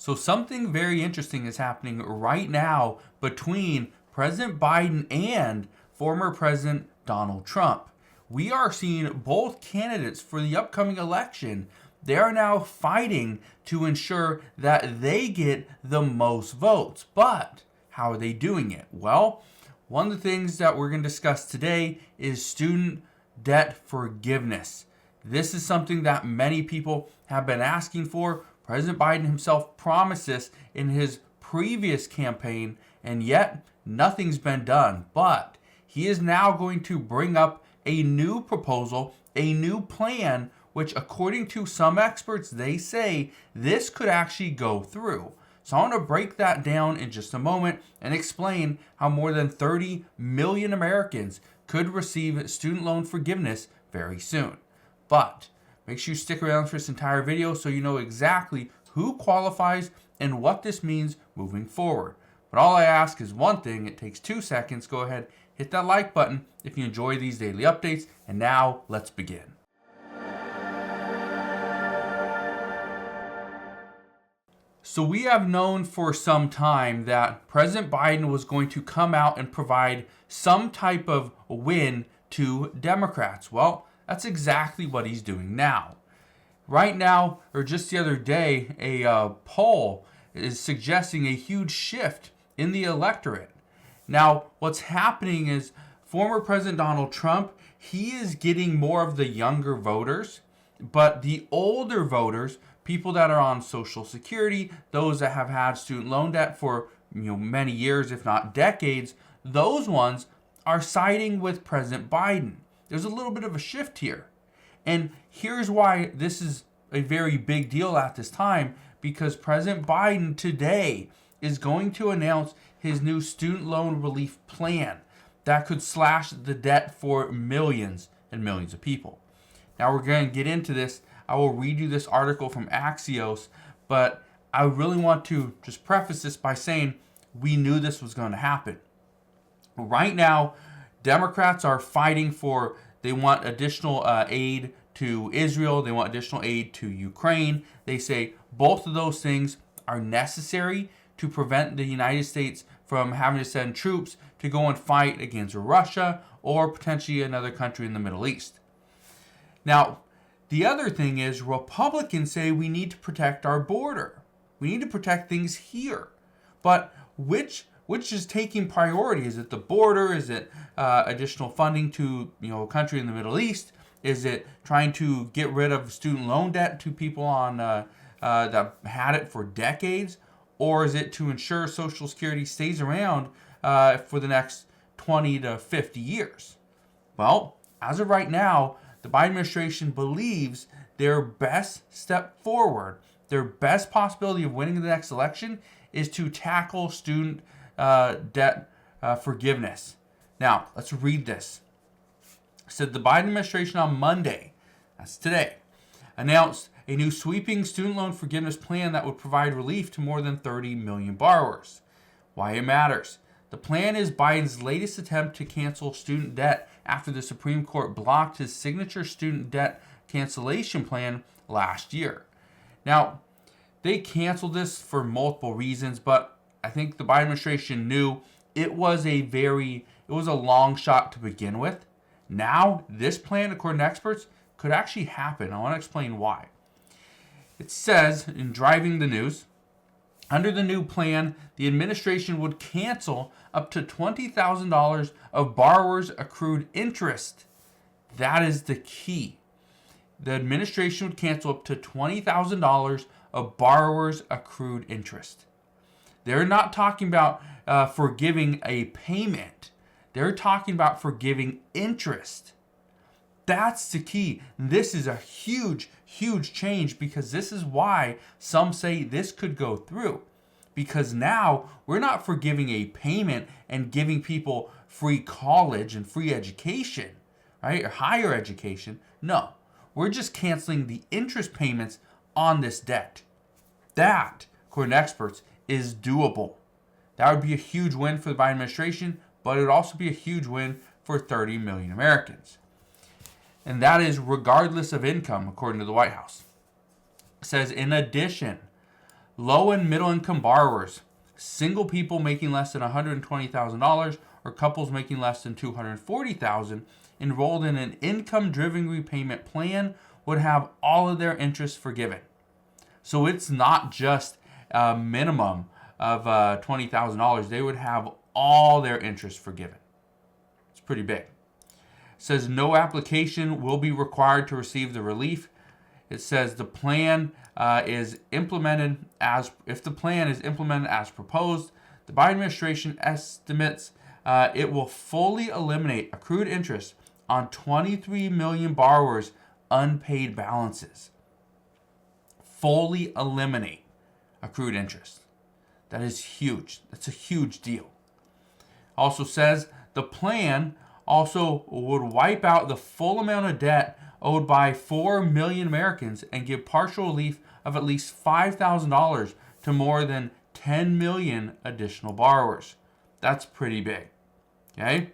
So something very interesting is happening right now between President Biden and former President Donald Trump. We are seeing both candidates for the upcoming election. They are now fighting to ensure that they get the most votes. But how are they doing it? Well, one of the things that we're going to discuss today is student debt forgiveness. This is something that many people have been asking for. President Biden himself promised this in his previous campaign, and yet nothing's been done. But he is now going to bring up a new proposal, a new plan, which according to some experts, they say this could actually go through. So I want to break that down in just a moment and explain how more than 30 million Americans could receive student loan forgiveness very soon. But make sure you stick around for this entire video so you know exactly who qualifies and what this means moving forward. But all I ask is one thing. It takes 2 seconds. Go ahead, hit that like button if you enjoy these daily updates. And now let's begin. So we have known for some time that President Biden was going to come out and provide some type of win to Democrats. Well, that's exactly what he's doing now. Right now, or just the other day, a poll is suggesting a huge shift in the electorate. Now, what's happening is former President Donald Trump, he is getting more of the younger voters, but the older voters, people that are on Social Security, those that have had student loan debt for many years, if not decades, those ones are siding with President Biden. There's a little bit of a shift here. And here's why this is a very big deal at this time, because President Biden today is going to announce his new student loan relief plan that could slash the debt for millions and millions of people. Now we're going to get into this. I will read you this article from Axios, but I really want to just preface this by saying we knew this was going to happen. Right now, Democrats are fighting for, they want additional aid to Israel. They want additional aid to Ukraine. They say both of those things are necessary to prevent the United States from having to send troops to go and fight against Russia or potentially another country in the Middle East. Now, the other thing is Republicans say we need to protect our border. We need to protect things here. But which is taking priority? Is it the border? Is it additional funding to a country in the Middle East? Is it trying to get rid of student loan debt to people on that had it for decades? Or is it to ensure Social Security stays around for the next 20 to 50 years? Well, as of right now, the Biden administration believes their best step forward, their best possibility of winning the next election is to tackle student debt forgiveness. Now, let's read this. It said the Biden administration on Monday, that's today, announced a new sweeping student loan forgiveness plan that would provide relief to more than 30 million borrowers. Why it matters. The plan is Biden's latest attempt to cancel student debt after the Supreme Court blocked his signature student debt cancellation plan last year. Now, they canceled this for multiple reasons, but I think the Biden administration knew it was a long shot to begin with. Now, this plan, according to experts, could actually happen. I want to explain why. It says in Driving the News, under the new plan, the administration would cancel up to $20,000 of borrowers' accrued interest. That is the key. The administration would cancel up to $20,000 of borrowers' accrued interest. They're not talking about forgiving a payment. They're talking about forgiving interest. That's the key. This is a huge, huge change, because this is why some say this could go through. Because now we're not forgiving a payment and giving people free college and free education, right? Or higher education. No, we're just canceling the interest payments on this debt. That, according to experts, is doable. That would be a huge win for the Biden administration, but it would also be a huge win for 30 million Americans. And that is regardless of income, according to the White House. It says, in addition, Low and middle income borrowers, single people making less than $120,000 or couples making less than $240,000 enrolled in an income-driven repayment plan would have all of their interest forgiven. So it's not just a minimum of $20,000. They would have all their interest forgiven. It's pretty big. It says no application will be required to receive the relief. It says the plan is implemented as proposed. The Biden administration estimates it will fully eliminate accrued interest on 23 million borrowers' unpaid balances. Fully eliminate accrued interest. That is huge. That's a huge deal. Also says the plan also would wipe out the full amount of debt owed by 4 million Americans and give partial relief of at least $5,000 to more than 10 million additional borrowers. That's pretty big. Okay?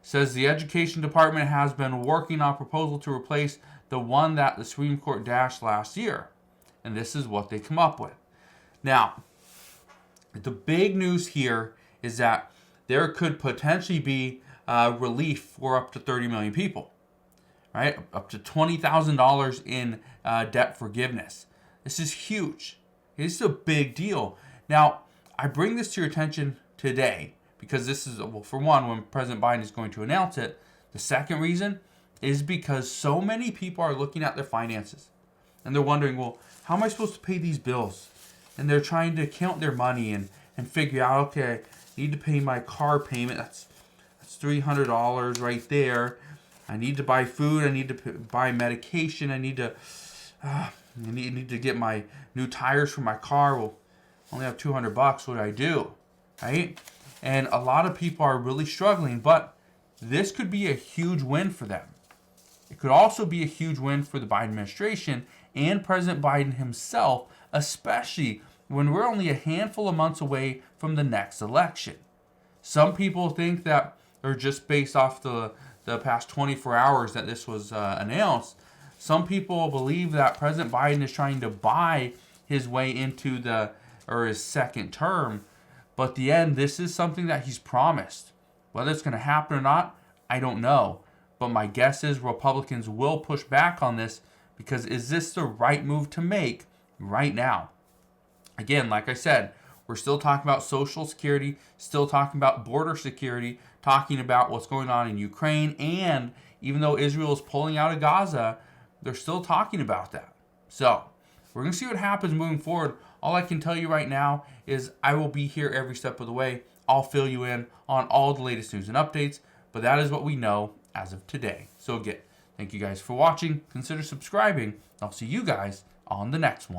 Says the Education Department has been working on a proposal to replace the one that the Supreme Court dashed last year. And this is what they come up with. Now, the big news here is that there could potentially be relief for up to 30 million people, right? Up to $20,000 in debt forgiveness. This is huge. This is a big deal. Now, I bring this to your attention today because this is, well, for one, when President Biden is going to announce it. The second reason is because so many people are looking at their finances and they're wondering, well, how am I supposed to pay these bills? And they're trying to count their money and figure out, okay, I need to pay my car payment. That's $300 right there. I need to buy food. I need to buy medication. I need to get my new tires for my car. Well, I only have $200. What do I do? Right? And a lot of people are really struggling, but this could be a huge win for them. It could also be a huge win for the Biden administration and President Biden himself, especially when we're only a handful of months away from the next election. Some people think that, or just based off the past 24 hours that this was announced, some people believe that President Biden is trying to buy his way into his second term. But at the end, this is something that he's promised. Whether it's going to happen or not, I don't know. But my guess is Republicans will push back on this because is this the right move to make right now? Again, like I said, we're still talking about Social Security, still talking about border security, talking about what's going on in Ukraine, and even though Israel is pulling out of Gaza, they're still talking about that. So, we're going to see what happens moving forward. All I can tell you right now is I will be here every step of the way. I'll fill you in on all the latest news and updates, but that is what we know as of today. So again, thank you guys for watching. Consider subscribing. I'll see you guys on the next one.